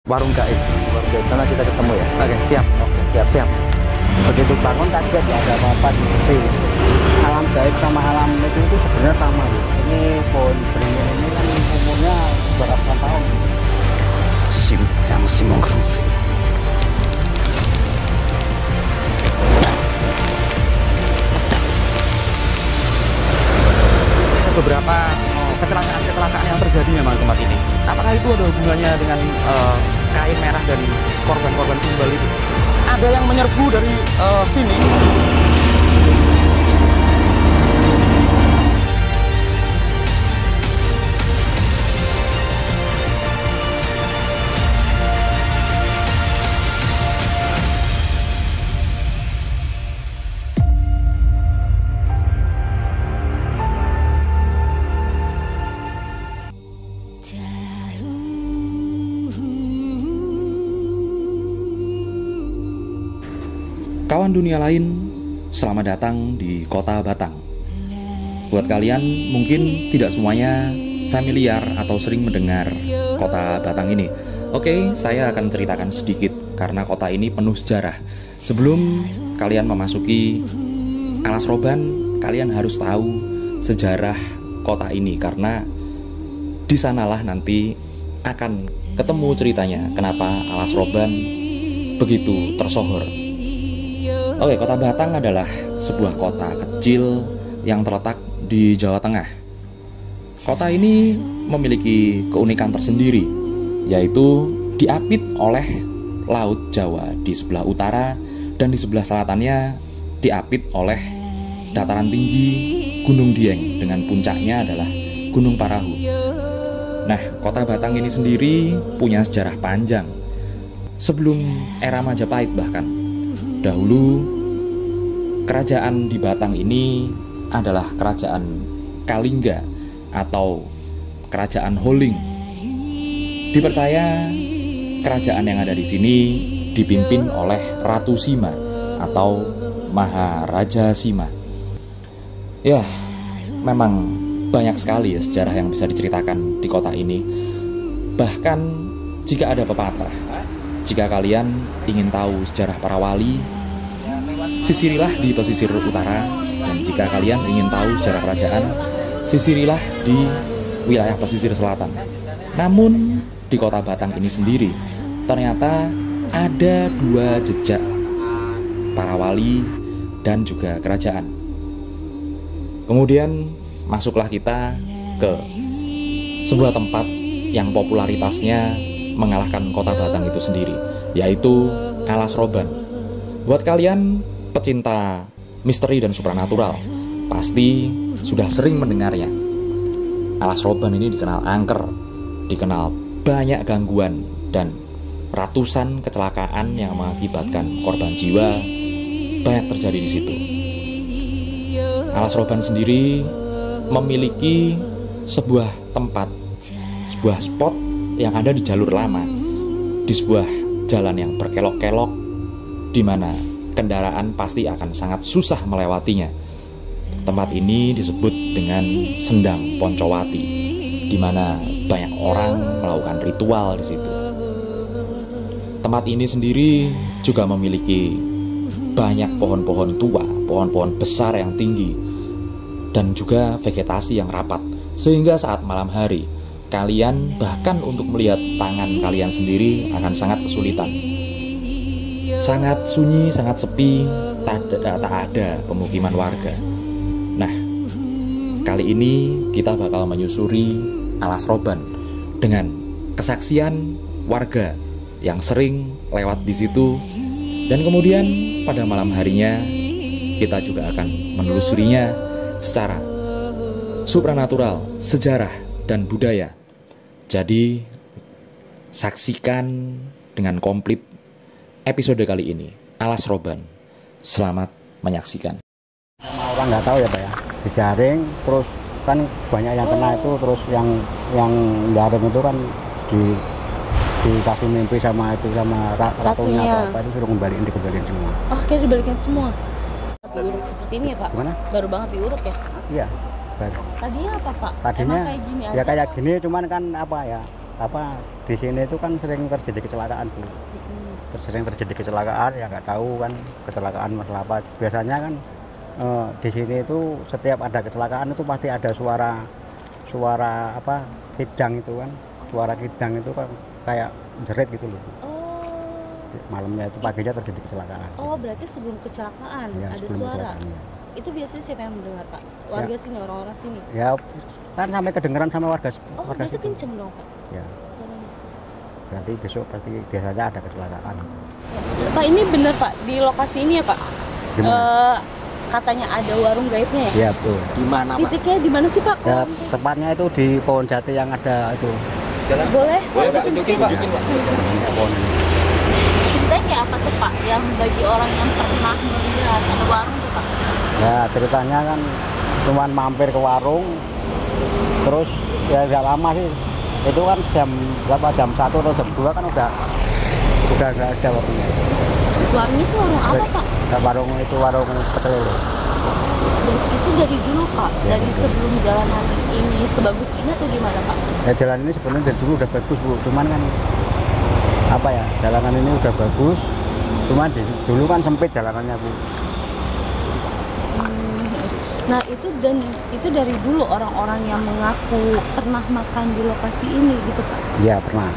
warung gaib. Oke, sana kita ketemu ya. Oke, siap. Oke, siap. Siap. Begitu bangun kaget ya ada apa-apa di tepi. Alam gaib sama alam itu sebenarnya sama ya. Ini pohon beringin ini kan umurnya berapa tahun? yang Simon Krusi. Beberapa kecelakaan yang terjadi memang di tempat ini. Apakah itu ada hubungannya dengan kain merah dan korban-korban tumbal itu? Ada yang menyerbu dari sini. Kawan dunia lain, selamat datang di Kota Batang. Buat kalian mungkin tidak semuanya familiar atau sering mendengar Kota Batang ini. Oke, saya akan ceritakan sedikit karena kota ini penuh sejarah. Sebelum kalian memasuki Alas Roban, kalian harus tahu sejarah kota ini karena di sanalah nanti akan ketemu ceritanya kenapa Alas Roban begitu tersohor. Oke, Kota Batang adalah sebuah kota kecil yang terletak di Jawa Tengah. Kota ini memiliki keunikan tersendiri, yaitu diapit oleh Laut Jawa di sebelah utara dan di sebelah selatannya diapit oleh dataran tinggi Gunung Dieng dengan puncaknya adalah Gunung Parahu. Nah, Kota Batang ini sendiri punya sejarah panjang. Sebelum era Majapahit bahkan. Dahulu, kerajaan di Batang ini adalah kerajaan Kalingga atau kerajaan Holling. Dipercaya kerajaan yang ada di sini dipimpin oleh Ratu Sima atau Maharaja Sima. Ya, memang banyak sekali ya sejarah yang bisa diceritakan di kota ini. Bahkan jika ada pepatah, jika kalian ingin tahu sejarah para wali, sisirilah di pesisir utara, dan jika kalian ingin tahu sejarah kerajaan, sisirilah di wilayah pesisir selatan. Namun di Kota Batang ini sendiri ternyata ada dua jejak para wali dan juga kerajaan. Kemudian masuklah kita ke sebuah tempat yang popularitasnya mengalahkan Kota Batang itu sendiri, yaitu Alas Roban. Buat kalian pecinta misteri dan supranatural, pasti sudah sering mendengarnya. Alas Roban ini dikenal angker, dikenal banyak gangguan dan ratusan kecelakaan yang mengakibatkan korban jiwa banyak terjadi di situ. Alas Roban sendiri memiliki sebuah tempat, sebuah spot yang ada di jalur lama, di sebuah jalan yang berkelok-kelok, di mana kendaraan pasti akan sangat susah melewatinya. Tempat ini disebut dengan Sendang Poncowati, di mana banyak orang melakukan ritual di situ. Tempat ini sendiri juga memiliki banyak pohon-pohon tua, pohon-pohon besar yang tinggi, dan juga vegetasi yang rapat, sehingga saat malam hari kalian bahkan untuk melihat tangan kalian sendiri akan sangat kesulitan. Sangat sunyi, sangat sepi, tak ada pemukiman warga. Nah, kali ini kita bakal menyusuri Alas Roban dengan kesaksian warga yang sering lewat di situ, dan kemudian pada malam harinya kita juga akan menelusurinya secara supranatural, sejarah, dan budaya. Jadi, saksikan dengan komplit episode kali ini, Alas Roban. Selamat menyaksikan. Orang nggak tahu ya Pak ya, dijaring terus kan banyak yang kena itu, terus yang jaring itu kan dikasih mimpi sama ratunya atau apa itu suruh dikembaliin semua. Oh, kayak dibalikin semua. Diuruk seperti ini ya Pak? Gimana? Baru banget diuruk ya? Iya, baru. Tadinya apa Pak? Tadinya emang kayak gini aja? Ya kayak gini, cuman kan apa ya, apa di sini itu kan sering terjadi kecelakaan Bu. Sering terjadi kecelakaan ya nggak tahu kan kecelakaan masalah apa. Biasanya kan di sini itu setiap ada kecelakaan itu pasti ada suara apa kidang itu kan, suara kidang itu kan kayak jerit gitu loh. Malamnya itu paginya terjadi kecelakaan. Oh, berarti sebelum kecelakaan Ya, ada sebelum suara. kecelakaan, ya. Itu biasanya siapa yang mendengar, Pak? Warga sini, orang-orang sini. Ya kan sampai kedengeran sama warga Oh, warga berarti situ. kenceng dong, Pak, Ya, suaranya. berarti besok pasti biasanya ada kecelakaan. Pak, ini bener Pak, di lokasi ini ya Pak? Gimana? Katanya ada warung gaibnya ya? Iya betul. Di mana, Pak? Titiknya di mana sih Pak? Ya tepatnya itu di pohon jati yang ada itu. Boleh? Boleh, Pak, tunjukin, Pak. Pohon ini. Ceritanya kayak apa tuh Pak? Yang bagi orang yang pernah melihat ada warung tuh Pak? Ya ceritanya kan cuman mampir ke warung, terus ya nggak lama sih. Itu kan jam berapa? Jam 1 atau jam 2 kan udah nggak ada warungnya. Warung itu warung apa Pak? Ya, warung itu warung pecel lele. Dan itu dari dulu Pak? Ya, Dari betul. sebelum jalanan ini sebagus ini atau gimana Pak? Ya jalan ini sebenarnya dari dulu udah bagus Bu, cuman kan apa ya, jalanan ini udah bagus, cuman dulu kan sempit jalanannya Bu. Nah itu dari dulu orang-orang yang mengaku pernah makan di lokasi ini gitu Pak? Iya pernah.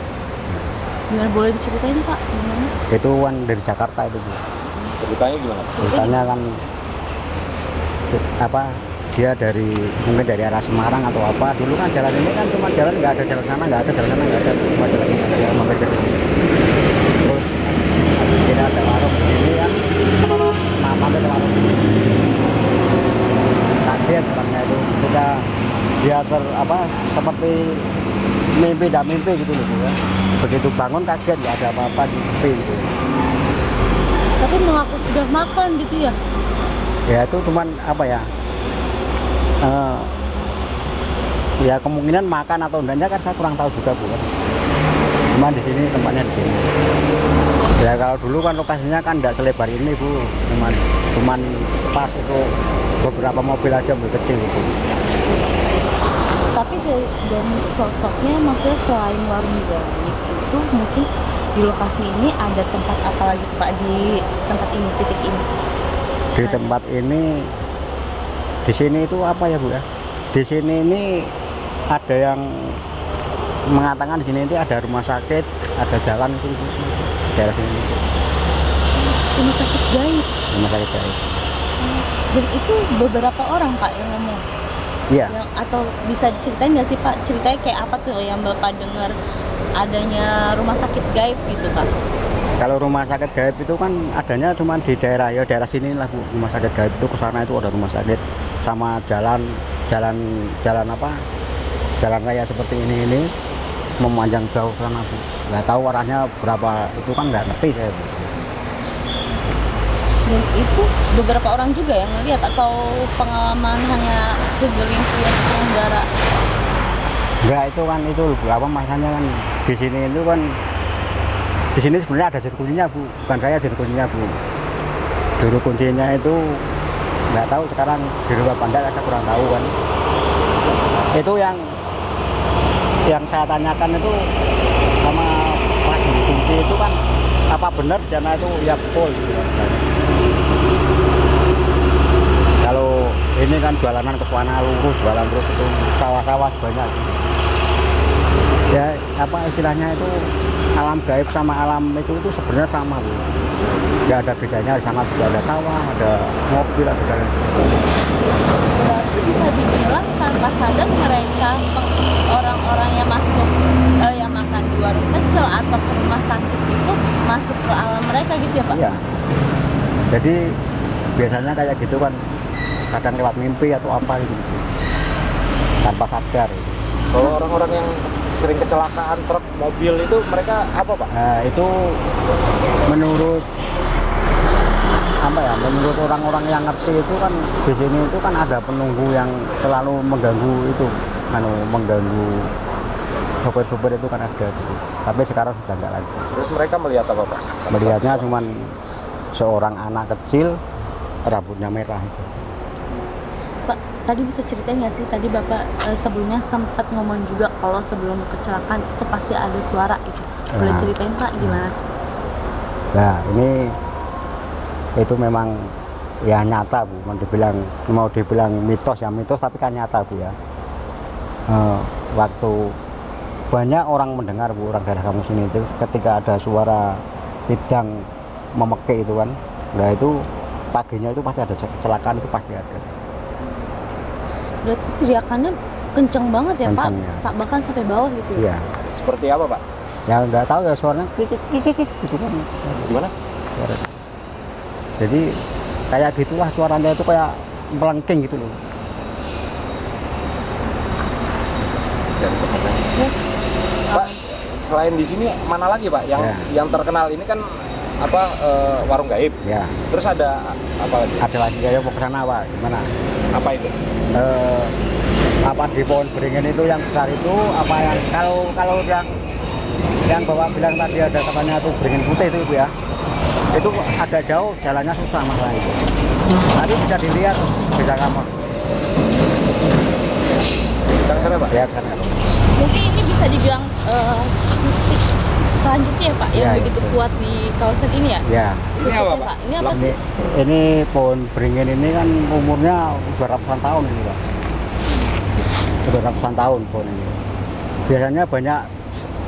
Gimana, boleh diceritain Pak? Gimana? Itu kan dari Jakarta itu Bu. Ceritanya gimana? Ceritanya kan apa, dia mungkin dari arah Semarang atau apa. Dulu kan jalan ini kan cuma jalan, nggak ada jalan sana, nggak ada jalan sana, nggak ada, cuma jalan ini ada yang mampir ke sini. Terus kita ada warung di sini kan, mampir ke warung ini. Kaget orangnya itu ketika dia seperti mimpi dan mimpi gitu loh Bu ya. Begitu bangun kaget, nggak ada apa-apa, di sepi gitu. Tapi mengaku sudah makan gitu ya? Ya itu cuman apa ya, ya kemungkinan makan atau enggaknya kan saya kurang tahu juga Bu kan. Cuman di sini tempatnya di sini. Ya kalau dulu kan lokasinya kan tidak selebar ini Bu, cuman pas itu beberapa mobil aja, mobil kecil gitu. Tapi dari sosoknya maksudnya selain warung gaib itu mungkin di lokasi ini ada tempat apa lagi tuh Pak, di tempat ini, titik ini? Di tempat ini, di sini itu apa ya Bu ya? Di sini ini ada yang mengatakan di sini itu ada rumah sakit, ada jalan itu daerah sini. Rumah sakit gaib. Rumah sakit gaib. Dan itu beberapa orang Pak yang ngomong. Iya. Atau bisa diceritain nggak sih Pak, ceritanya kayak apa tuh yang Bapak dengar adanya rumah sakit gaib gitu Pak? Kalau rumah sakit gaib itu kan adanya cuma di daerah sini lah Bu. Rumah sakit gaib itu ke sana itu ada rumah sakit sama jalan raya seperti ini memanjang jauh sana Bu. Nggak tahu arahnya berapa itu kan nggak ngerti saya Bu. Dan itu beberapa orang juga yang ngelihat atau pengalaman hanya segelintir pengendara? Enggak, itu kan itu apa masanya kan di sini itu kan di sini sebenarnya ada juru kuncinya Bu, bukan saya juru kuncinya Bu. Juru kuncinya itu nggak tahu sekarang di rumah bandar, saya kurang tahu kan. Itu yang saya tanyakan itu sama Pak Juru Kunci itu kan apa benar di sana itu ya betul gitu kan. Kalau ini kan jalanan ke sana lurus, jalan terus itu sawah-sawah banyak. Ya apa istilahnya itu alam gaib sama alam itu sebenarnya sama Bu. Nggak ada bedanya, di sana juga ada sawah, ada mobil, ada jalan. Berarti bisa dibilang tanpa sadar mereka orang-orang yang masuk yang makan di warung pecel atau ke rumah sakit itu masuk ke alam mereka gitu ya Pak? Iya. Jadi biasanya kayak gitu kan, kadang lewat mimpi atau apa gitu, tanpa sadar. Kalau orang-orang yang sering kecelakaan truk, mobil itu mereka apa Pak? Nah itu menurut menurut orang-orang yang ngerti itu kan di sini itu kan ada penunggu yang selalu mengganggu itu, mengganggu sopir-sopir itu kan ada gitu. Tapi sekarang sudah enggak lagi. Terus mereka melihat apa Pak? Melihatnya cuman seorang anak kecil rambutnya merah itu. Pak, Tadi bisa ceritain nggak sih, tadi Bapak sebelumnya sempat ngomong juga kalau sebelum kecelakaan itu pasti ada suara itu. Boleh Nah. ceritain Pak gimana? Nah ini itu memang ya nyata Bu, mau dibilang mitos ya mitos tapi kan nyata Bu ya. Waktu banyak orang mendengar Bu, orang daerah kamu sini itu ketika ada suara tidang memekik itu kan, nah itu paginya itu pasti ada kecelakaan, itu pasti ada. Berarti teriakannya kenceng banget ya Kenceng, Pak, ya. Bahkan sampai bawah gitu ya? Iya. Seperti apa Pak? Ya nggak tahu ya suaranya kikik gitu kan. Gimana? Suaranya. Jadi kayak gitulah suaranya itu kayak melengking gitu loh. Pak, selain di sini mana lagi Pak yang Ya. yang terkenal ini kan apa warung gaib. Ya. Terus ada apa lagi? Ada lagi kayak mau ke sana Pak, gimana? Apa itu? Apa di pohon beringin itu yang besar itu apa yang kalau yang Bapak bilang tadi ada katanya tuh beringin putih itu Ibu ya. Itu agak jauh, jalannya susah masalah itu. Tapi bisa dilihat bisa kamar. Kita sana Pak. Ya kan. Mungkin ini bisa dibilang titik selanjutnya ya Pak, yang Ya, begitu betul. kuat di kawasan ini ya? Ya. Ini apa, Khususnya, Pak? Ini apa sih? Ini pohon beringin ini kan umurnya udah ratusan tahun ini Pak. Udah ratusan tahun pohon ini. Biasanya banyak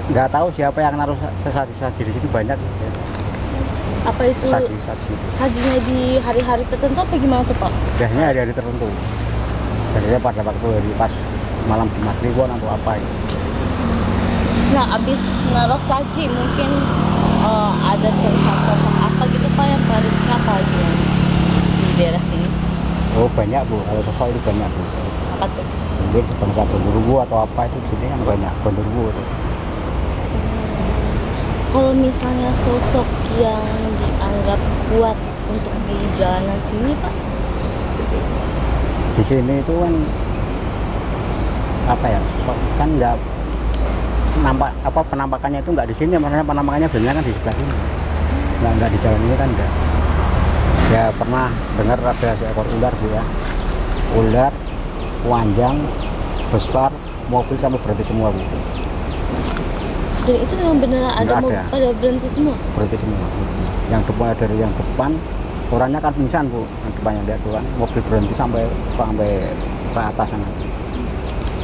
nggak tahu siapa yang naruh sesaji-saji di sini banyak. Ya. Apa itu Saji-saji. sajinya di hari-hari tertentu apa gimana tuh Pak? Biasanya hari-hari tertentu. Biasanya pada waktu hari pas malam Jumat Kliwon atau apa itu. Nah, abis naruh saji mungkin ada terlihat sosok apa gitu Pak yang karisma apa gimana di daerah sini? Oh banyak Bu, kalau sosok itu banyak Bu. Apa tuh? Mungkin sebangsa genderuwo atau apa itu di sini kan banyak genderuwo itu. Kalau misalnya sosok yang dianggap kuat untuk di jalanan sini Pak? Di sini itu kan apa ya? Kan nggak nampak apa penampakannya itu nggak di sini, maksudnya penampakannya biasanya kan di sebelah sini. Nggak di jalan ini kan enggak. Ya pernah dengar ada seekor ular Bu ya. Ular panjang besar, mobil sampai berhenti semua Bu. Dan itu memang beneran ada Nggak mobil ada. pada berhenti semua? Berhenti semua. Yang depan dari yang depan orangnya kan pingsan Bu, yang depannya lihat tuh kan mobil berhenti sampai ke atas sana.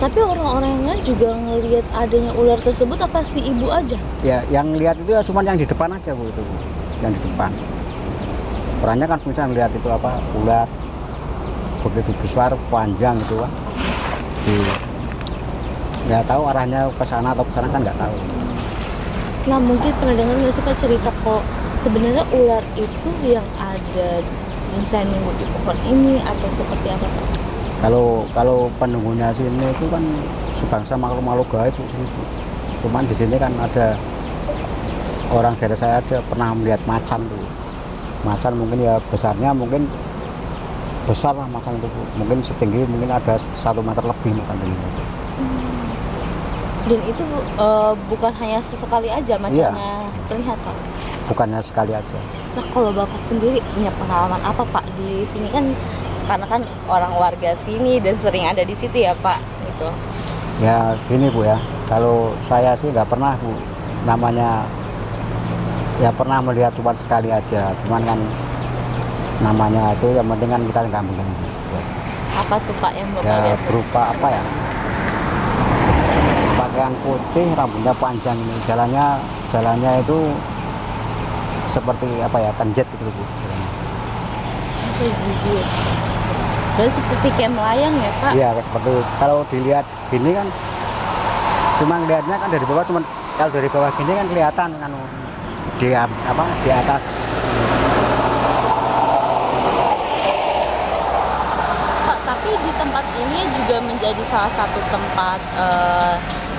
Tapi orang-orang yang lain juga ngelihat adanya ular tersebut apa si ibu aja? Ya yang lihat itu ya cuma yang di depan aja Bu itu Bu. Yang di depan. Orangnya kan pingsan lihat itu apa ular begitu besar panjang gitu kan. Nggak tahu arahnya ke sana atau ke sana kan nggak tahu. Nah mungkin pernah dengar nggak sih Pak cerita kok sebenarnya ular itu yang ada misalnya nunggu di pohon ini atau seperti apa Pak? Kalau penunggunya sini itu kan sebangsa makhluk-makhluk gaib Bu, sini, Bu. Cuman di sini kan ada orang dari saya ada pernah melihat macan tuh. Macan mungkin ya besarnya mungkin besar lah macan itu Bu. Mungkin setinggi mungkin ada 1 meter lebih macan tingginya. Dan itu bukan hanya sesekali aja macannya terlihat Pak? Bukannya sekali aja. Nah kalau Bapak sendiri punya pengalaman apa Pak di sini kan? Karena kan orang warga sini dan sering ada di situ ya Pak gitu. Ya gini Bu ya, kalau saya sih nggak pernah Bu, namanya ya pernah melihat cuma sekali aja, cuman kan namanya itu yang penting kan kita nggak mengganggu. Apa tuh Pak yang Bapak Ya lihat? berupa apa ya, pakaian putih, rambutnya panjang ini, jalannya itu seperti apa ya, kenjet gitu Bu. Jijik. Berarti seperti kayak melayang ya Pak? Iya seperti kalau dilihat gini kan, cuma lihatnya kan dari bawah, cuman kalau dari bawah gini kan kelihatan kan di atas. Pak, tapi di tempat ini juga menjadi salah satu tempat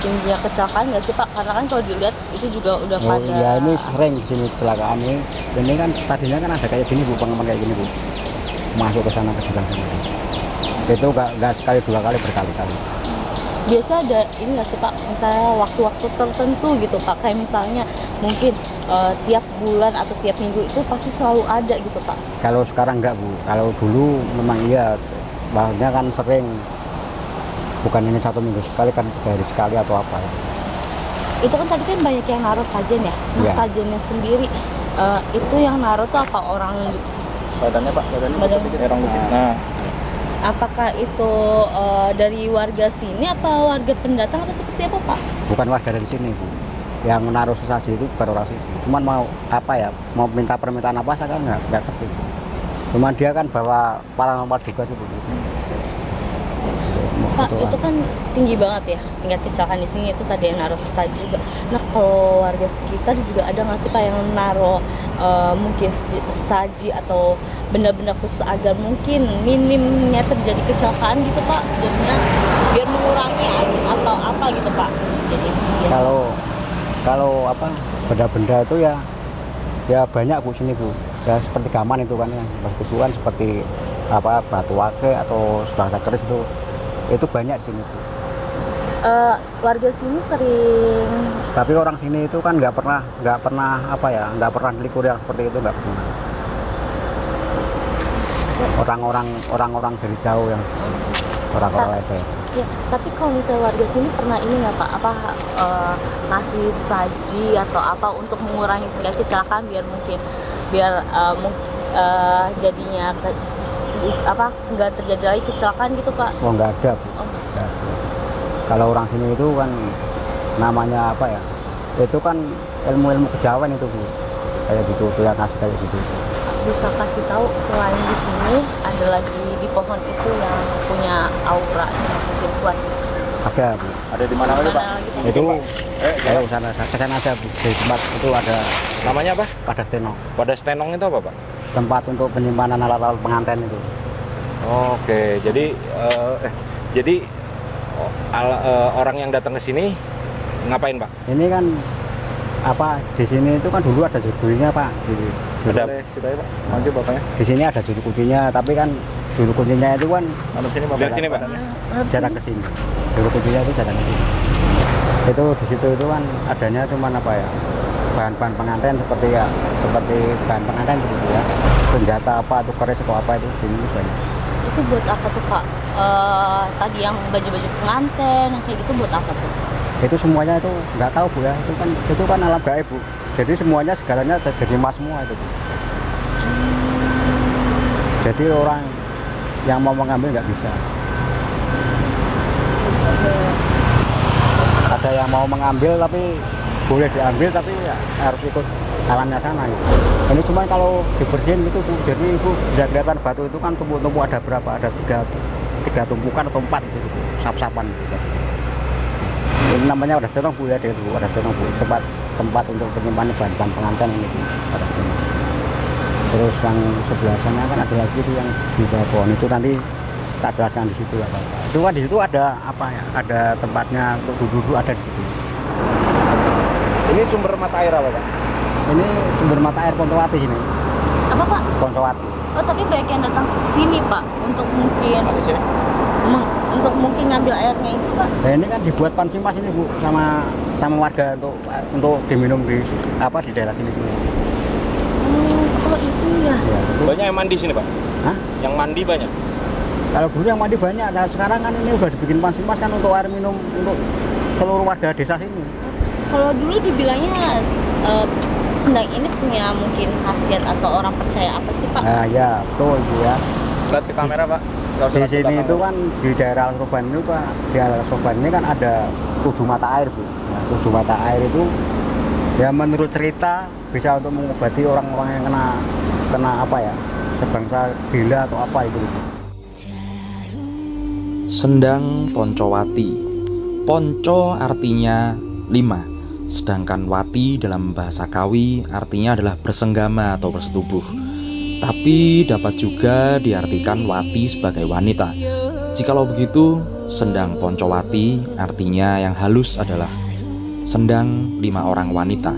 tingginya kecelakaan nggak sih Pak? Karena kan kalau dilihat itu juga udah Oh pada. iya, ini sering di sini kecelakaan ini. Ini kan tadinya kan ada kayak gini Bu, pengaman kayak gini Bu. Masuk ke sana ke jalan sana. Itu nggak sekali 2 kali, berkali-kali. Biasa ada ini nggak sih Pak? Misalnya waktu-waktu tertentu gitu Pak, kayak misalnya mungkin tiap bulan atau tiap minggu itu pasti selalu ada gitu Pak. Kalau sekarang nggak Bu. Kalau dulu memang iya bahasanya kan sering, bukan ini 1 minggu sekali kan, 3 hari sekali atau apa ya. Itu kan tadi kan banyak yang naruh sajen ya. Nah, Iya. sajennya sendiri itu yang naruh tuh apa orang? Badannya Pak, Badan. orang putih. Nah, Apakah itu dari warga sini apa warga pendatang atau seperti apa Pak? Bukan warga dari sini Bu, yang menaruh sesaji itu bukan orang sini, cuman mau apa ya, mau minta permintaan apa saya kan nggak ngerti. Cuman dia kan bawa paranormal juga sih Bu. Pak, itu kan tinggi banget ya tingkat kecelakaan di sini, itu ada yang naruh sesaji juga. Nah, kalau warga sekitar juga ada nggak sih Pak yang naruh mungkin sesaji atau benda-benda khusus agar mungkin minimnya terjadi kecelakaan gitu Pak, jadinya biar mengurangi atau apa gitu Pak? Jadi biar- Kalau apa benda-benda itu ya banyak Bu sini Bu. Ya seperti gaman itu kan ya, kesusuan seperti apa batu ake atau sebangsa keris itu banyak di sini Bu. warga sini sering Tapi orang sini itu kan nggak pernah apa ya, nggak pernah likur yang seperti itu, nggak pernah. Orang-orang dari jauh yang orang-orang itu. ya, tapi kalau misalnya warga sini pernah ini nggak Pak, apa ngasih saji atau apa untuk mengurangi tingkat kecelakaan biar jadinya nggak terjadi lagi kecelakaan gitu Pak? Oh nggak ada Bu. Oh. Nggak ada. Kalau orang sini itu kan namanya apa ya? Itu kan ilmu-ilmu kejawen itu Bu. Kayak gitu tuh yang ngasih kayak gitu. Bisa kasih tahu selain di sini ada lagi di pohon itu yang punya aura yang mungkin kuat gitu. Ada Bu. ada di mana lagi Pak? Mana lagi, Pak? Itu Eh, ayo kesana aja Bu. Di tempat itu ada namanya apa? pada steno. Wadah stenong itu apa Pak? Tempat untuk penyimpanan alat-alat pengantin itu. Oke, jadi orang yang datang ke sini ngapain Pak? Ini kan apa di sini itu kan dulu ada juru Pak. Ada situ aja Pak, maju bapaknya. Di sini ada juru kuncinya, tapi kan juru kuncinya itu kan Lihat sini Pak. jarang ke sini. Juru kuncinya itu jarang ke sini. Itu di situ itu kan adanya cuman apa ya? Bahan-bahan pengantin seperti bahan pengantin gitu ya. Senjata apa atau keris atau apa itu di sini banyak. Itu buat apa tuh Pak? Tadi yang baju-baju pengantin yang kayak gitu buat apa tuh? Itu semuanya itu nggak tahu Bu ya. Itu kan alam gaib Bu. Jadi semuanya segalanya jadi emas semua itu Bu. Jadi orang yang mau mengambil nggak bisa. Ada yang mau mengambil tapi boleh diambil tapi ya harus ikut alamnya sana gitu. Ini cuma kalau dibersihin gitu Bu, jadi Ibu bisa kelihatan batu itu kan tumpuk-tumpuk ada berapa, ada tiga tumpukan atau 4 gitu Bu, sap-sapan gitu. Ini namanya wadah stenong Bu ya, dia itu wadah stenong Bu, tempat untuk penyimpanan bahan-bahan pengantin ini Bu, wadah stenong. Terus yang sebelah sana kan ada lagi itu yang di bawah pohon itu, nanti tak jelaskan di situ apa. Itu kan di situ ada apa ya, ada tempatnya untuk duduk ada di situ. Ini sumber mata air apa Pak? Ini sumber mata air Poncowati sini. Apa Pak? Poncowati. Oh, tapi banyak yang datang ke sini Pak untuk mungkin Di sini. untuk mungkin ngambil airnya itu Pak. Nah ini kan dibuat pansimpas ini Bu sama warga untuk diminum di daerah sini. Oh itu ya. Ya, itu. Banyak yang mandi sini Pak? Hah? Yang mandi banyak? Kalau dulu yang mandi banyak, nah, sekarang kan ini udah dibikin pansimpas kan untuk air minum untuk seluruh warga desa sini. Kalau dulu dibilangnya sendang ini punya mungkin khasiat atau orang percaya apa sih Pak? Nah ya betul Bu ya. Lihat ke kamera Pak. Di sini itu kan di daerah Sorban itu kan, di daerah Sorban ini kan ada 7 mata air Bu. Nah, 7 mata air itu ya menurut cerita bisa untuk mengobati orang-orang yang kena apa ya, sebangsa gila atau apa itu. Sendang Poncowati. Ponco artinya 5, sedangkan wati dalam bahasa Kawi artinya adalah bersenggama atau bersetubuh. Tapi dapat juga diartikan wati sebagai wanita. Jikalau begitu, sendang Poncowati artinya yang halus adalah sendang 5 orang wanita.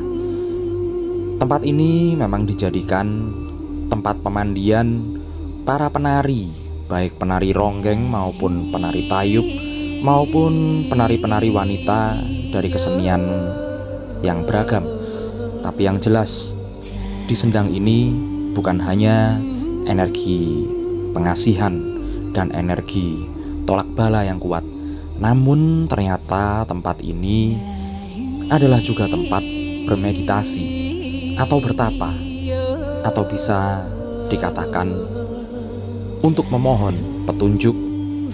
Tempat ini memang dijadikan tempat pemandian para penari, baik penari ronggeng maupun penari tayub maupun penari-penari wanita dari kesenian yang beragam. Tapi yang jelas, di sendang ini bukan hanya energi pengasihan, dan energi tolak bala yang kuat. Namun ternyata tempat ini adalah juga tempat bermeditasi atau bertapa, atau bisa dikatakan untuk memohon petunjuk,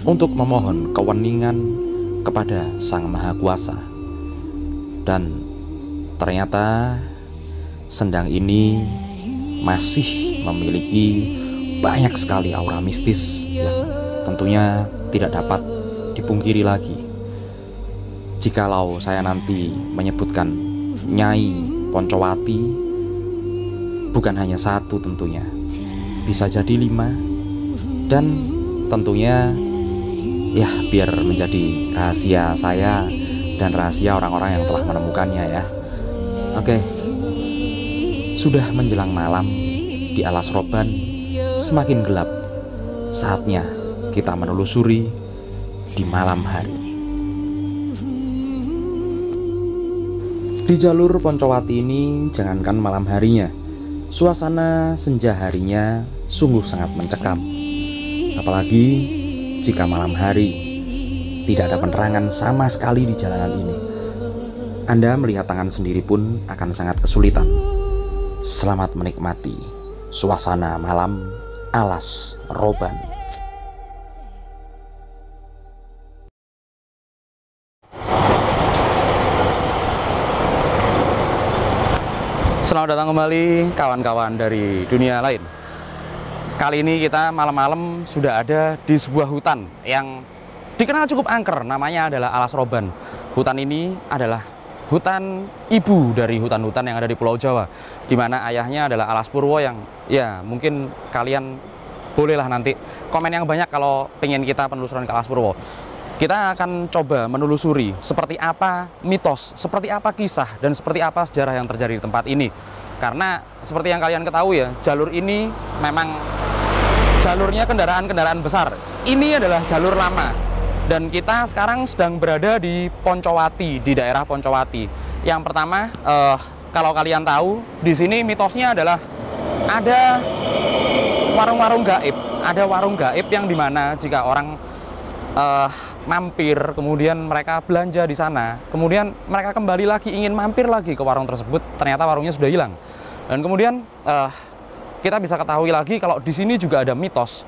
untuk memohon keweningan kepada Sang Maha Kuasa. Dan ternyata sendang ini masih memiliki banyak sekali aura mistis yang tentunya tidak dapat dipungkiri lagi. Jikalau saya nanti menyebutkan Nyai Poncowati, bukan hanya satu tentunya, bisa jadi 5. Dan tentunya ya biar menjadi rahasia saya dan rahasia orang-orang yang telah menemukannya ya. Oke, sudah menjelang malam di Alas Roban, semakin gelap. Saatnya kita menelusuri di malam hari. Di jalur Poncowati ini, jangankan malam harinya, suasana senja harinya sungguh sangat mencekam. Apalagi jika malam hari tidak ada penerangan sama sekali di jalanan ini. Anda melihat tangan sendiri pun akan sangat kesulitan. Selamat menikmati suasana malam Alas Roban. Selamat datang kembali kawan-kawan dari dunia lain. Kali ini kita malam-malam sudah ada di sebuah hutan yang dikenal cukup angker, namanya adalah Alas Roban. Hutan ini adalah hutan ibu dari hutan-hutan yang ada di Pulau Jawa, di mana ayahnya adalah Alas Purwo, yang ya mungkin kalian bolehlah nanti komen yang banyak kalau pengen kita penelusuran ke Alas Purwo. Kita akan coba menelusuri seperti apa mitos, seperti apa kisah, dan seperti apa sejarah yang terjadi di tempat ini. Karena seperti yang kalian ketahui ya, jalur ini memang jalurnya kendaraan-kendaraan besar. Ini adalah jalur lama. Dan kita sekarang sedang berada di Poncowati, di daerah Poncowati. Yang pertama, kalau kalian tahu, di sini mitosnya adalah ada warung-warung gaib. Ada warung gaib yang dimana jika orang mampir, kemudian mereka belanja di sana, kemudian mereka kembali lagi ingin mampir lagi ke warung tersebut, ternyata warungnya sudah hilang. Dan kemudian kita bisa ketahui lagi kalau di sini juga ada mitos.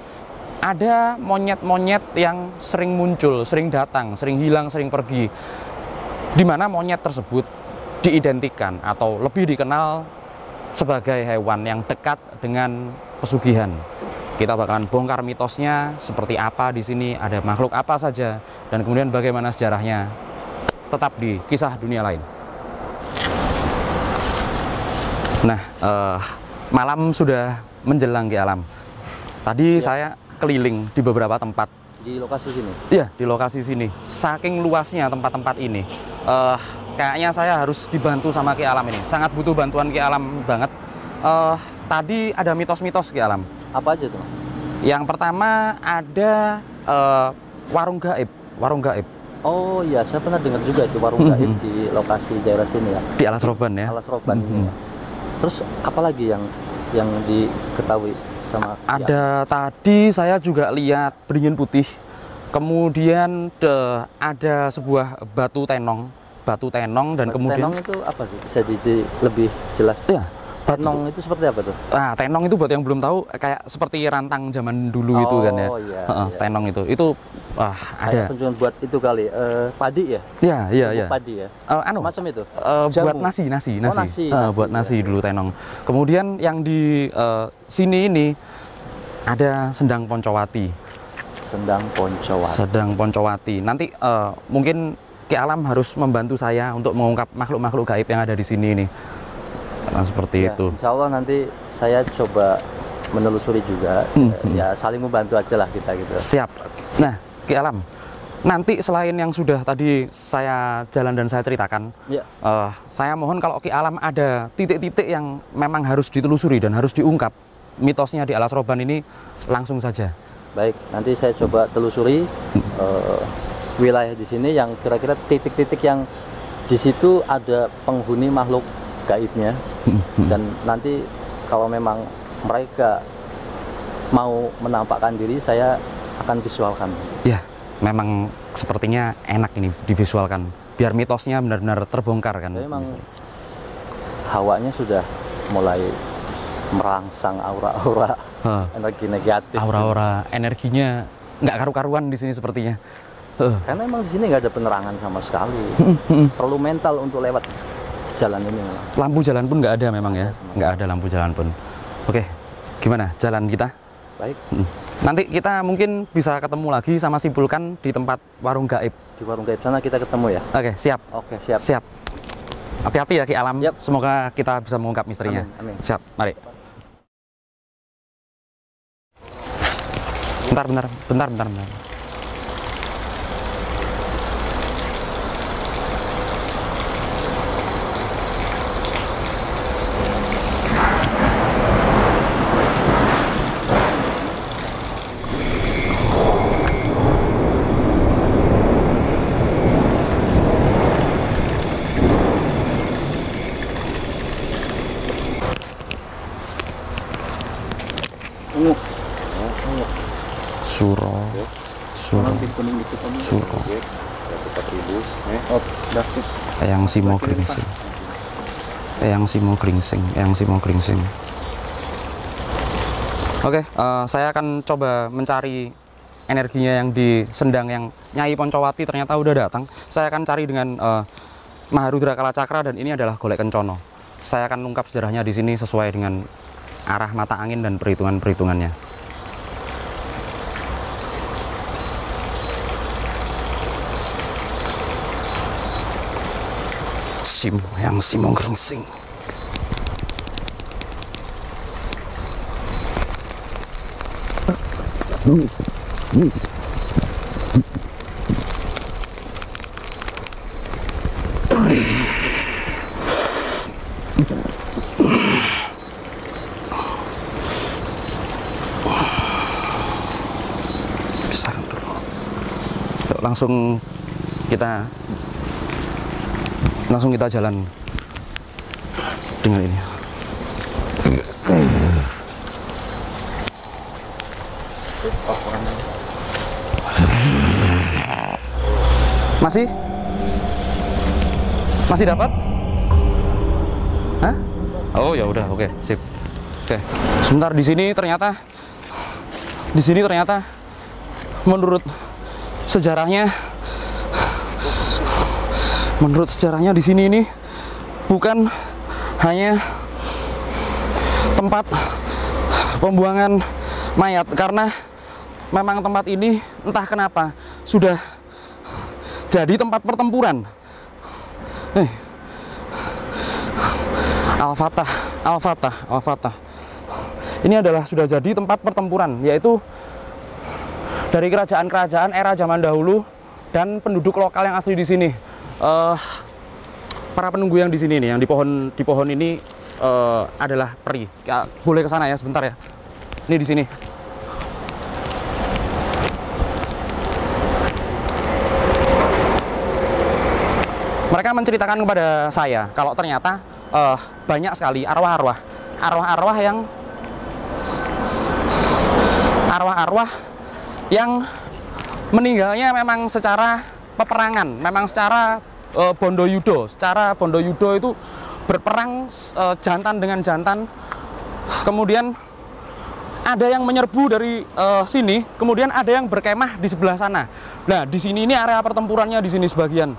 Ada monyet-monyet yang sering muncul, sering datang, sering hilang, sering pergi. Di mana monyet tersebut diidentikan atau lebih dikenal sebagai hewan yang dekat dengan pesugihan. Kita bakalan bongkar mitosnya, seperti apa di sini, ada makhluk apa saja, dan kemudian bagaimana sejarahnya. Tetap di Kisah Dunia Lain. Nah, malam sudah menjelang ke alam. Tadi saya keliling di beberapa tempat. Di lokasi sini? Iya, di lokasi sini. Saking luasnya tempat-tempat ini, kayaknya saya harus dibantu sama Ki Alam ini. Sangat butuh bantuan Ki Alam banget. Tadi ada mitos-mitos Ki Alam. Apa aja tuh? Yang pertama ada warung gaib. Warung gaib. Oh iya, saya pernah dengar juga itu warung gaib di lokasi daerah sini ya. Di Alas Roban ya. Alas Roban. Terus apalagi yang diketahui sama ada tadi saya juga lihat beringin putih. Kemudian ada sebuah batu tenong dan kemudian tenong itu apa sih? Bisa lebih jelas? Ya. Tenong itu seperti apa tuh? Nah, tenong itu buat yang belum tahu kayak seperti rantang zaman dulu itu kan ya. Iya, iya. Tenong itu ada. Penjualan buat itu kali padi ya? Iya. Padi ya. Macam itu. Buat nasi. Buat nasi dulu tenong. Kemudian yang di sini ini ada Sendang Poncowati. Sendang Poncowati. Nanti mungkin Ki Alam harus membantu saya untuk mengungkap makhluk-makhluk gaib yang ada di sini ini. Nah, seperti itu. Insya Allah nanti saya coba menelusuri juga. Ya saling membantu aja lah kita gitu. Siap. Nah, Ki Alam, nanti selain yang sudah tadi saya jalan dan saya ceritakan, saya mohon kalau Ki Alam ada titik-titik yang memang harus ditelusuri dan harus diungkap mitosnya di Alas Roban ini, langsung saja. Baik, nanti saya coba telusuri wilayah di sini yang kira-kira titik-titik yang di situ ada penghuni makhluk gaibnya, dan nanti kalau memang mereka mau menampakkan diri, saya akan visualkan. Ya, memang sepertinya enak ini divisualkan. Biar mitosnya benar-benar terbongkar kan. Jadi memang hawanya sudah mulai merangsang aura-aura energi negatif. Aura-aura energinya nggak karu-karuan di sini sepertinya. Karena memang di sini nggak ada penerangan sama sekali. Perlu mental untuk lewat jalan ini. Lampu jalan pun nggak ada memang ya, nggak ada lampu jalan pun. Oke, gimana jalan kita? Baik. Nanti kita mungkin bisa ketemu lagi sama simpulkan di tempat warung gaib. Di warung gaib sana kita ketemu ya. Oke, siap. Oke, siap. Siap. Hati-hati ya Ki Alam. Yap. Semoga kita bisa mengungkap misterinya. Amin, amin. Siap, mari. Bentar. Suro. Eyang Simo Gringsing. Oke, saya akan coba mencari energinya yang di Sendang yang Nyai Poncowati ternyata udah datang. Saya akan cari dengan Maharudra Kalacakra dan ini adalah golek kencono. Saya akan ungkap sejarahnya di sini sesuai dengan arah mata angin dan perhitungannya. Yang Simo Gringsing. Besar dulu. Yuk, langsung kita jalan dengan ini. Masih dapat? Hah? Oh ya udah, oke, sip. Oke. Sebentar di sini ternyata menurut sejarahnya di sini ini bukan hanya tempat pembuangan mayat, karena memang tempat ini entah kenapa sudah jadi tempat pertempuran. Al-Fatah. Ini adalah sudah jadi tempat pertempuran, yaitu dari kerajaan-kerajaan era zaman dahulu dan penduduk lokal yang asli di sini. Para penunggu yang di sini nih, yang di pohon ini adalah peri. Ya, boleh ke sana ya sebentar ya. Ini di sini. Mereka menceritakan kepada saya kalau ternyata banyak sekali arwah-arwah yang meninggalnya memang secara peperangan, memang secara Bondo Yudo. Secara Bondo Yudo itu berperang jantan dengan jantan. Kemudian ada yang menyerbu dari sini, kemudian ada yang berkemah di sebelah sana. Nah, di sini ini area pertempurannya di sini sebagian.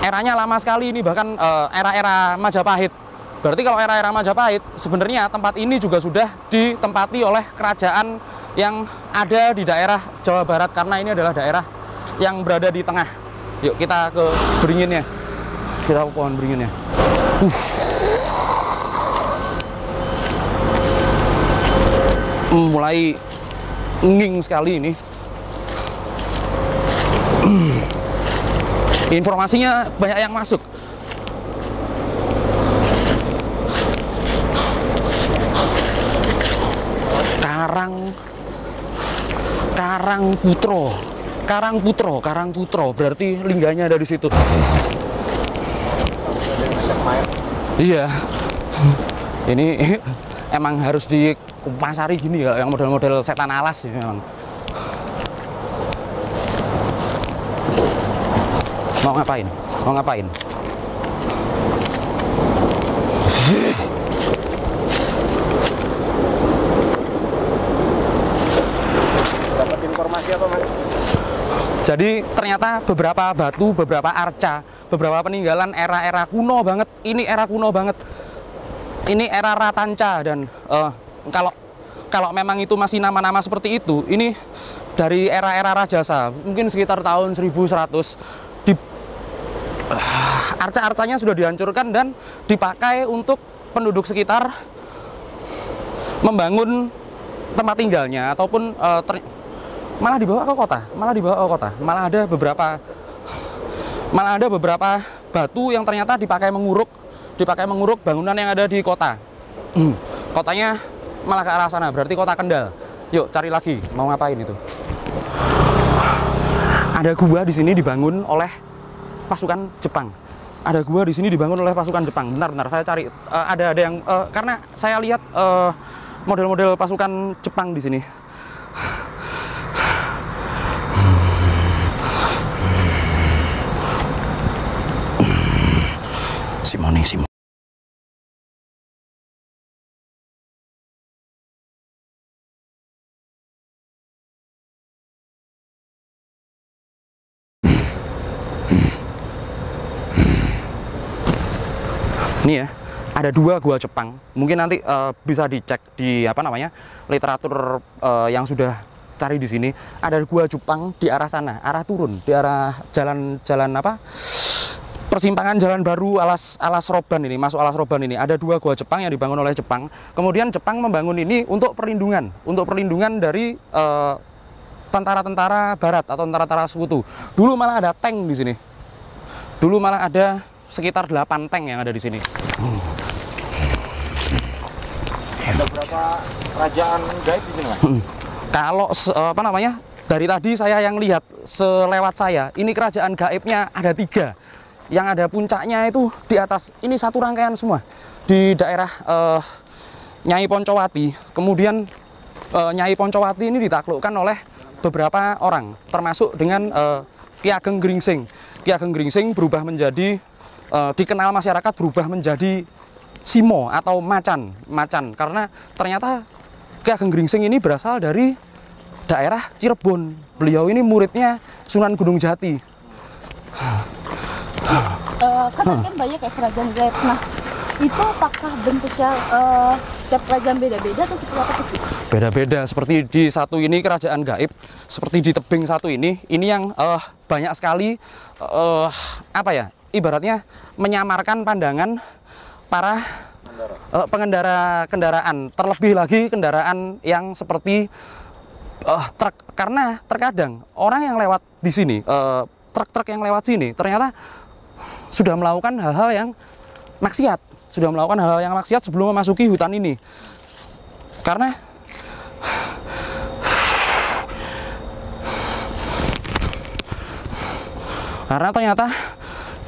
Eranya lama sekali ini, bahkan era-era Majapahit. Berarti kalau era-era Majapahit, sebenarnya tempat ini juga sudah ditempati oleh kerajaan yang ada di daerah Jawa Barat, karena ini adalah daerah yang berada di tengah. Yuk kita ke beringinnya. Kita ke pohon beringinnya. Mulai nging sekali ini. Informasinya banyak yang masuk. Karang Putro, berarti lingganya ada di situ. Iya. Ini emang harus Kumasari gini ya, yang model-model setan alas ya memang. Mau ngapain? Mau ngapain? Dapat informasi apa, Mas? Jadi ternyata beberapa batu, beberapa arca, beberapa peninggalan era-era kuno banget. Ini era kuno banget. Ini era Ratanca dan kalau memang itu masih nama-nama seperti itu, ini dari era-era Rajasa, mungkin sekitar tahun 1100. Arca-arcanya sudah dihancurkan dan dipakai untuk penduduk sekitar membangun tempat tinggalnya ataupun malah dibawa ke kota, malah ada beberapa batu yang ternyata dipakai menguruk bangunan yang ada di kota. Kotanya malah ke arah sana, berarti kota Kendal. Yuk cari lagi, mau ngapain itu? Ada gua di sini dibangun oleh pasukan Jepang. Bentar, saya cari. Ada yang karena saya lihat model-model pasukan Jepang di sini. Simone. Ini ya, ada 2 gua Jepang. Mungkin nanti bisa dicek di literatur yang sudah cari di sini. Ada gua Jepang di arah sana, arah turun, di arah jalan persimpangan jalan baru Alas Roban ini, masuk Alas Roban ini. Ada 2 gua Jepang yang dibangun oleh Jepang. Kemudian Jepang membangun ini untuk perlindungan dari tentara-tentara barat atau tentara-tentara sekutu. Dulu malah ada tank di sini. Dulu malah ada sekitar 8 tank yang ada di sini. Ada berapa kerajaan gaib di sini, Mas? Kalau dari tadi saya yang lihat selewat saya, ini kerajaan gaibnya ada 3. Yang ada puncaknya itu di atas. Ini satu rangkaian semua di daerah Nyai Poncowati. Kemudian Nyai Poncowati ini ditaklukkan oleh beberapa orang, termasuk dengan Ki Ageng Gringsing. Ki Ageng Gringsing berubah menjadi dikenal masyarakat berubah menjadi Simo atau macan karena ternyata Ki Ageng Gringsing ini berasal dari daerah Cirebon. Beliau ini muridnya Sunan Gunung Jati. Kan banyak ya kerajaan gaib. Nah, itu apakah bentuknya setiap kerajaan beda-beda atau seperti apa sih? Beda-beda. Seperti di satu ini kerajaan gaib, seperti di tebing satu ini yang banyak sekali ibaratnya menyamarkan pandangan para pengendara kendaraan, terlebih lagi kendaraan yang seperti truk, karena terkadang orang yang lewat di sini, truk-truk yang lewat sini ternyata sudah melakukan hal-hal yang maksiat, sebelum memasuki hutan ini. Karena ternyata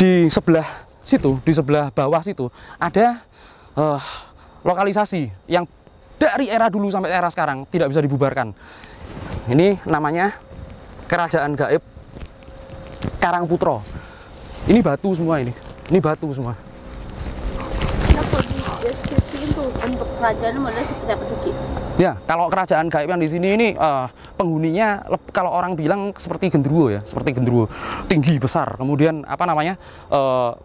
di sebelah situ, di sebelah bawah situ ada lokalisasi yang dari era dulu sampai era sekarang tidak bisa dibubarkan. Ini namanya Kerajaan Gaib Karangputro. Ini batu semua ini batu semua. Kenapa di tuh untuk kerajaan modelnya seperti apa tuh? Ya, kalau kerajaan gaib yang di sini ini penghuninya kalau orang bilang seperti genderuwo ya, tinggi besar. Kemudian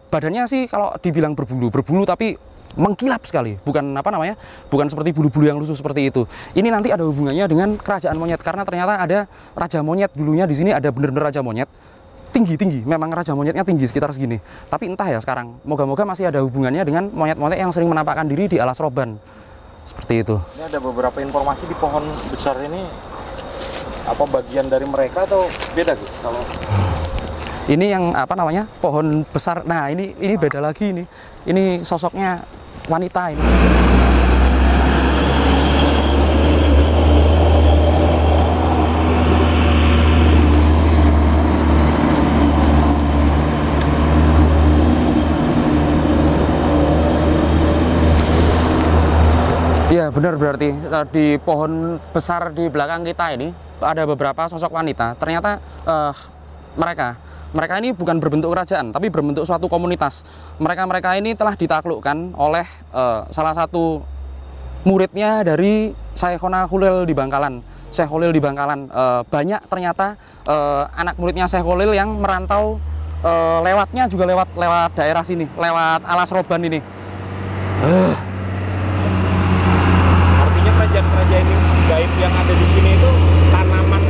badannya sih kalau dibilang berbulu tapi mengkilap sekali, bukan seperti bulu-bulu yang lusuh seperti itu. Ini nanti ada hubungannya dengan kerajaan monyet karena ternyata ada raja monyet dulunya di sini, ada bener-bener raja monyet. Tinggi, memang raja monyetnya tinggi sekitar segini. Tapi entah ya sekarang, moga-moga masih ada hubungannya dengan monyet-monyet yang sering menampakkan diri di Alas Roban. Seperti itu. Ini ada beberapa informasi di pohon besar ini, apa bagian dari mereka atau beda gitu? Kalau ini yang pohon besar. Nah, ini beda lagi ini. Ini sosoknya wanita ini. Iya benar, berarti di pohon besar di belakang kita ini ada beberapa sosok wanita. Ternyata mereka ini bukan berbentuk kerajaan, tapi berbentuk suatu komunitas. Mereka ini telah ditaklukkan oleh salah satu muridnya dari Syekhona Khalil di Bangkalan. Syekh Khalil di Bangkalan, banyak ternyata anak muridnya Syekh Khalil yang merantau, lewatnya juga lewat daerah sini, lewat Alas Roban ini. Artinya kerajaan-kerajaan gaib yang ada di sini itu tanaman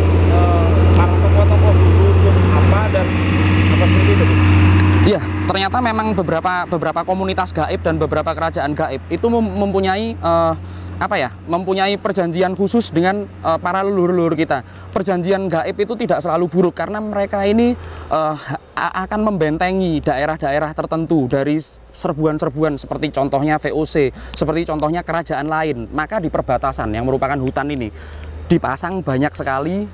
para tokoh-tokoh dulu apa dan apa seperti itu? Iya, ternyata memang beberapa komunitas gaib dan beberapa kerajaan gaib itu mempunyai mempunyai perjanjian khusus dengan para leluhur kita. Perjanjian gaib itu tidak selalu buruk karena mereka ini akan membentengi daerah-daerah tertentu dari serbuan-serbuan, seperti contohnya VOC, seperti contohnya kerajaan lain. Maka di perbatasan yang merupakan hutan ini dipasang banyak sekali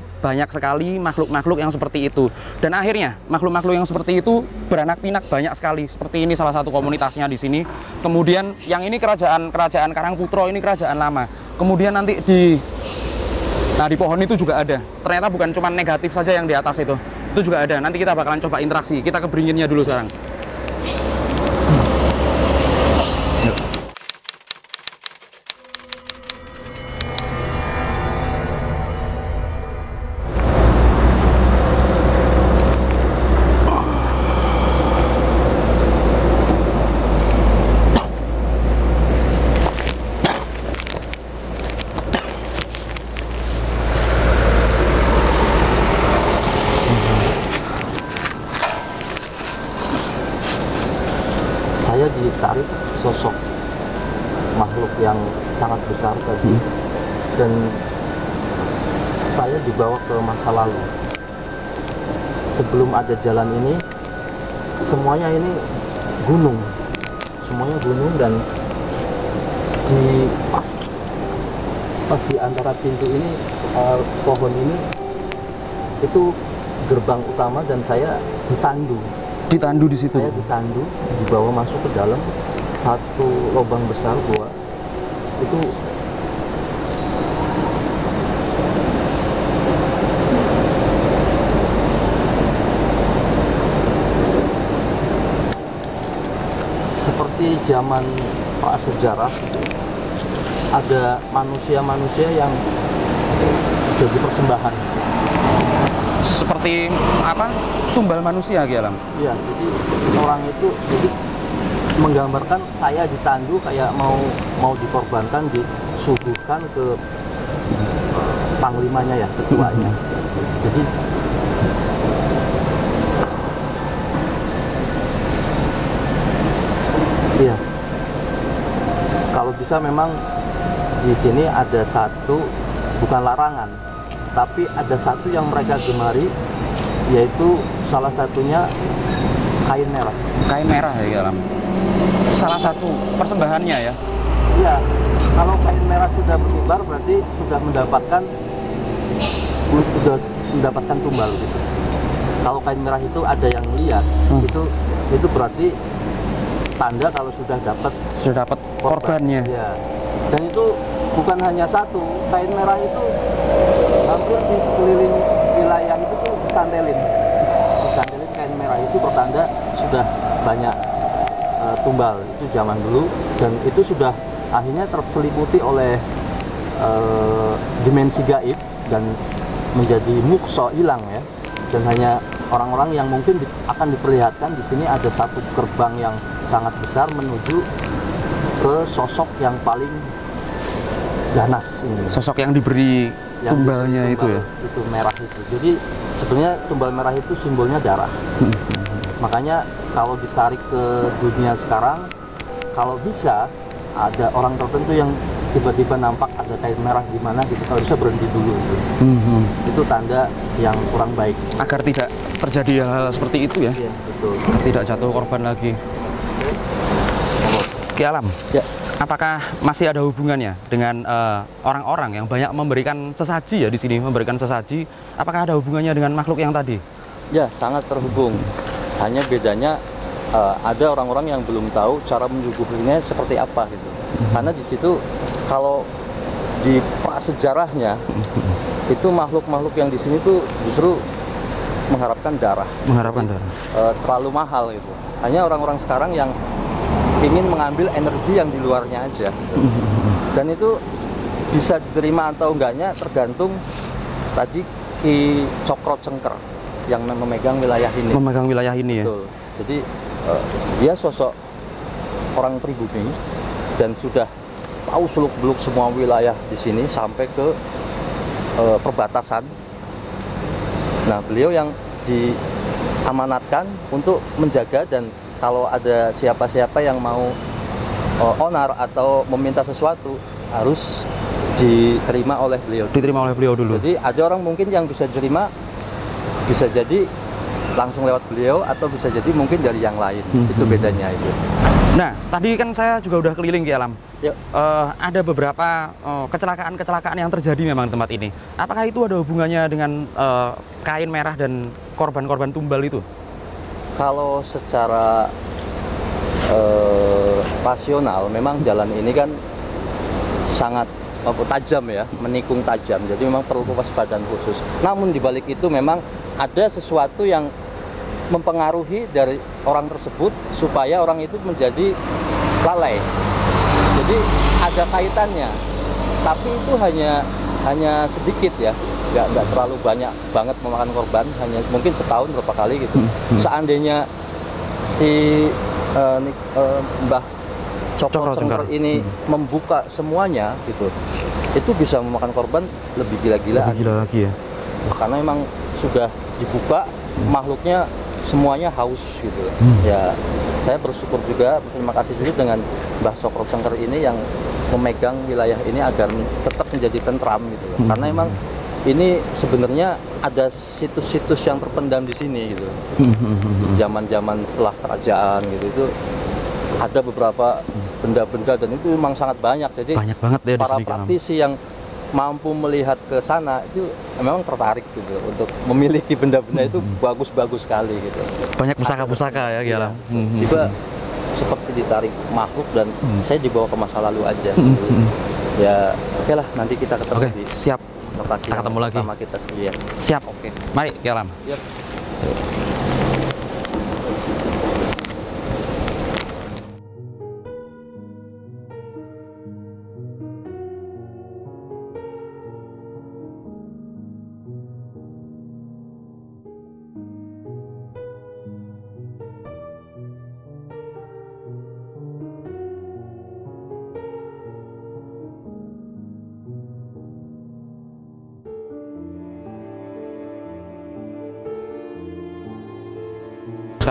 makhluk-makhluk yang seperti itu, dan akhirnya makhluk-makhluk yang seperti itu beranak pinak banyak sekali. Seperti ini salah satu komunitasnya di sini. Kemudian yang ini kerajaan Karangputro, ini kerajaan lama. Kemudian nanti di pohon itu juga ada. Ternyata bukan cuma negatif saja yang di atas itu juga ada. Nanti kita bakalan coba interaksi. Kita ke beringinnya dulu sekarang. Saya ditarik sosok makhluk yang sangat besar tadi, dan saya dibawa ke masa lalu. Sebelum ada jalan ini, semuanya ini gunung, dan di pas di antara pintu ini, pohon ini itu gerbang utama, dan saya ditandu Ditandu di situ. Saya ditandu, dibawa masuk ke dalam satu lubang besar gua. Itu seperti zaman prasejarah gitu. Ada manusia-manusia yang jadi persembahan. Seperti apa? Tumbal manusia Ki Alam. Iya, jadi orang itu menggambarkan saya ditandu kayak mau dikorbankan, disuguhkan ke panglimanya ya, ketuanya. Jadi iya, kalau bisa memang di sini ada satu, bukan larangan, tapi ada satu yang mereka gemari, yaitu salah satunya kain merah. Kain merah ya Ki Alam. Salah satu persembahannya ya. Iya, kalau kain merah sudah berkibar berarti sudah mendapatkan tumbal gitu. Kalau kain merah itu ada yang lihat, itu berarti tanda kalau sudah dapat korbannya. Ya. Dan itu bukan hanya satu, kain merah itu hampir di sekeliling wilayah itu tuh disantelin kain merah itu pertanda sudah banyak tumbal. Itu zaman dulu, dan itu sudah akhirnya terselimuti oleh dimensi gaib dan menjadi mukso, hilang ya, dan hanya orang-orang yang mungkin akan diperlihatkan. Di sini ada satu gerbang yang sangat besar menuju ke sosok yang paling ganas ini. Sosok yang diberi tumbalnya itu ya. Itu merah itu. Jadi sebenarnya tumbal merah itu simbolnya darah. Makanya kalau ditarik ke dunia sekarang, kalau bisa ada orang tertentu yang tiba-tiba nampak ada kain merah di mana gitu, kalau bisa berhenti dulu gitu. Itu tanda yang kurang baik. Agar tidak terjadi hal seperti itu ya. Iya, betul. Tidak jatuh korban lagi. Ki Alam. Ya. Apakah masih ada hubungannya dengan orang-orang yang banyak memberikan sesaji ya di sini, memberikan sesaji? Apakah ada hubungannya dengan makhluk yang tadi? Ya, sangat terhubung. Hanya bedanya ada orang-orang yang belum tahu cara menyuguhinya seperti apa gitu. Karena di situ kalau di prasejarahnya itu makhluk-makhluk yang di sini tuh justru mengharapkan darah. Terlalu mahal itu. Hanya orang-orang sekarang yang ingin mengambil energi yang di luarnya aja. Dan itu bisa diterima atau enggaknya tergantung tadi Ki Cokro Cengker yang memegang wilayah ini. Ya. Betul. Jadi dia sosok orang pribumi dan sudah tahu seluk-beluk semua wilayah di sini sampai ke perbatasan. Nah, beliau yang diamanatkan untuk menjaga, dan kalau ada siapa-siapa yang mau onar atau meminta sesuatu harus diterima oleh beliau. Dulu. Jadi ada orang mungkin yang bisa diterima, bisa jadi langsung lewat beliau, atau bisa jadi mungkin dari yang lain. Itu bedanya itu. Nah, tadi kan saya juga udah keliling Ki Alam. Ada beberapa kecelakaan yang terjadi memang di tempat ini. Apakah itu ada hubungannya dengan kain merah dan korban-korban tumbal itu? Kalau secara rasional, memang jalan ini kan sangat tajam ya, menikung tajam. Jadi memang perlu kewaspadaan khusus. Namun di balik itu memang ada sesuatu yang mempengaruhi dari orang tersebut supaya orang itu menjadi lalai. Jadi ada kaitannya, tapi itu hanya sedikit ya, nggak terlalu banyak banget memakan korban, hanya mungkin setahun berapa kali gitu. Seandainya si Mbah Cokro Cengker ini membuka semuanya gitu, itu bisa memakan korban lebih gila-gilaan. Lebih gila lagi ya. Karena memang sudah dibuka, makhluknya semuanya haus gitu. Ya, saya bersyukur juga, terima kasih juga dengan Mbah Cokro Cengker ini yang memegang wilayah ini agar tetap menjadi tentram gitu. Karena memang ini sebenarnya ada situs-situs yang terpendam di sini gitu. Zaman-zaman setelah kerajaan gitu, itu ada beberapa benda-benda, dan itu memang sangat banyak. Jadi banyak banget ya para praktisi yang mampu melihat ke sana itu memang tertarik gitu untuk memiliki benda-benda itu bagus-bagus sekali gitu. Banyak pusaka-pusaka ya Ki Alam. Tiba seperti ditarik makhluk, dan saya dibawa ke masa lalu aja. Ya, oke lah, nanti kita ketemu di siap. lokasi kita ketemu lagi sama kita sendiri. Siap. Mari Ki Alam. Yep.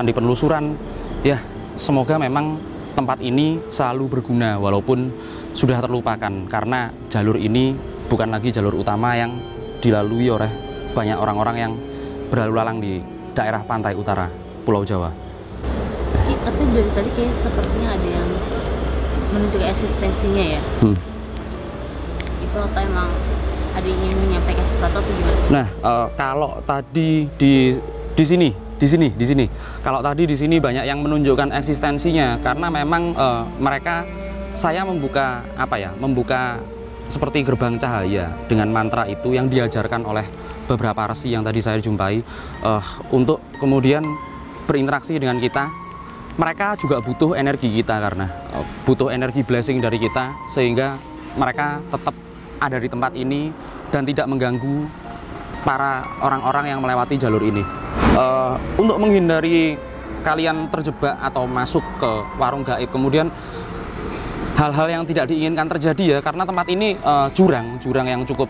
Di penelusuran ya, semoga memang tempat ini selalu berguna walaupun sudah terlupakan, karena jalur ini bukan lagi jalur utama yang dilalui oleh banyak orang-orang yang berlalu lalang di daerah pantai utara Pulau Jawa. Tapi dari tadi kayak sepertinya ada yang menunjukkan eksistensinya ya. Itu apa emang ada yang ingin menyampaikan sesuatu atau gimana? Nah, kalau tadi di sini. Kalau tadi di sini banyak yang menunjukkan eksistensinya, karena memang saya membuka seperti gerbang cahaya dengan mantra itu yang diajarkan oleh beberapa resi yang tadi saya jumpai, untuk kemudian berinteraksi dengan kita. Mereka juga butuh energi kita, karena butuh energi blessing dari kita, sehingga mereka tetap ada di tempat ini dan tidak mengganggu para orang-orang yang melewati jalur ini. Untuk menghindari kalian terjebak atau masuk ke warung gaib, kemudian hal-hal yang tidak diinginkan terjadi ya, karena tempat ini jurang yang cukup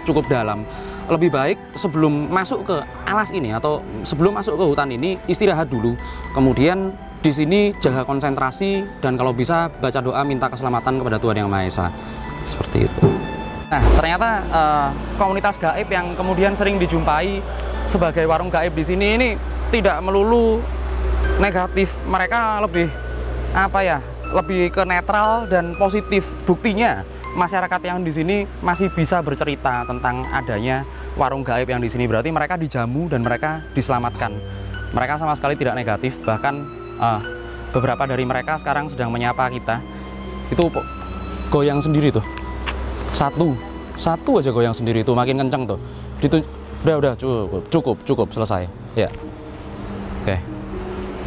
cukup dalam. Lebih baik sebelum masuk ke alas ini atau sebelum masuk ke hutan ini istirahat dulu, kemudian di sini jaga konsentrasi, dan kalau bisa baca doa minta keselamatan kepada Tuhan Yang Maha Esa, seperti itu. Nah, ternyata komunitas gaib yang kemudian sering dijumpai sebagai warung gaib di sini ini tidak melulu negatif. Mereka lebih lebih ke netral dan positif. Buktinya masyarakat yang di sini masih bisa bercerita tentang adanya warung gaib yang di sini. Berarti mereka dijamu dan mereka diselamatkan. Mereka sama sekali tidak negatif. Bahkan beberapa dari mereka sekarang sedang menyapa kita. Itu goyang sendiri tuh. Satu aja goyang sendiri tuh, makin kencang tuh. Udah cukup selesai. Ya. Oke.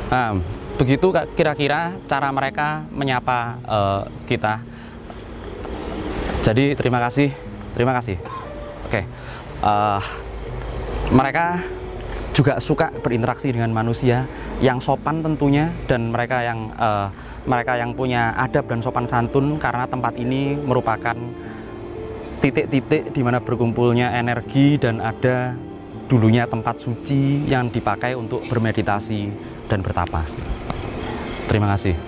Nah, begitu kira-kira cara mereka menyapa kita. Jadi terima kasih. Oke. Mereka juga suka berinteraksi dengan manusia yang sopan tentunya, dan mereka yang punya adab dan sopan santun, karena tempat ini merupakan titik-titik di mana berkumpulnya energi dan ada dulunya tempat suci yang dipakai untuk bermeditasi dan bertapa. Terima kasih.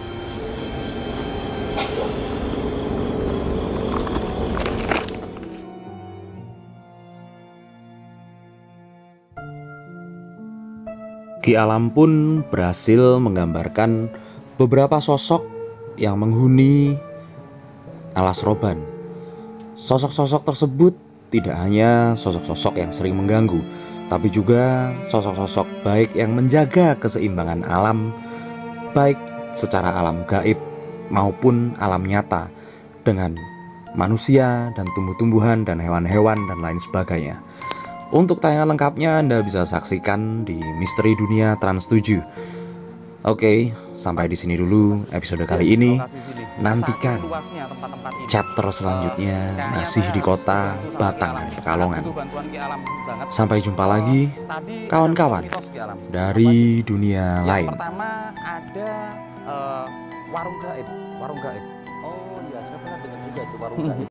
Ki Alam pun berhasil menggambarkan beberapa sosok yang menghuni Alas Roban. Sosok-sosok tersebut tidak hanya sosok-sosok yang sering mengganggu, tapi juga sosok-sosok baik yang menjaga keseimbangan alam, baik secara alam gaib maupun alam nyata, dengan manusia dan tumbuh-tumbuhan dan hewan-hewan dan lain sebagainya. Untuk tayangan lengkapnya Anda bisa saksikan di Misteri Dunia Trans 7. Oke, sampai di sini dulu episode kali ini. Nantikan chapter selanjutnya masih di kota Batang dan Pekalongan. Sampai jumpa lagi kawan-kawan dari dunia lain. Pertama ada warung gaib. Oh iya, saya pernah dengar juga itu warung gaib.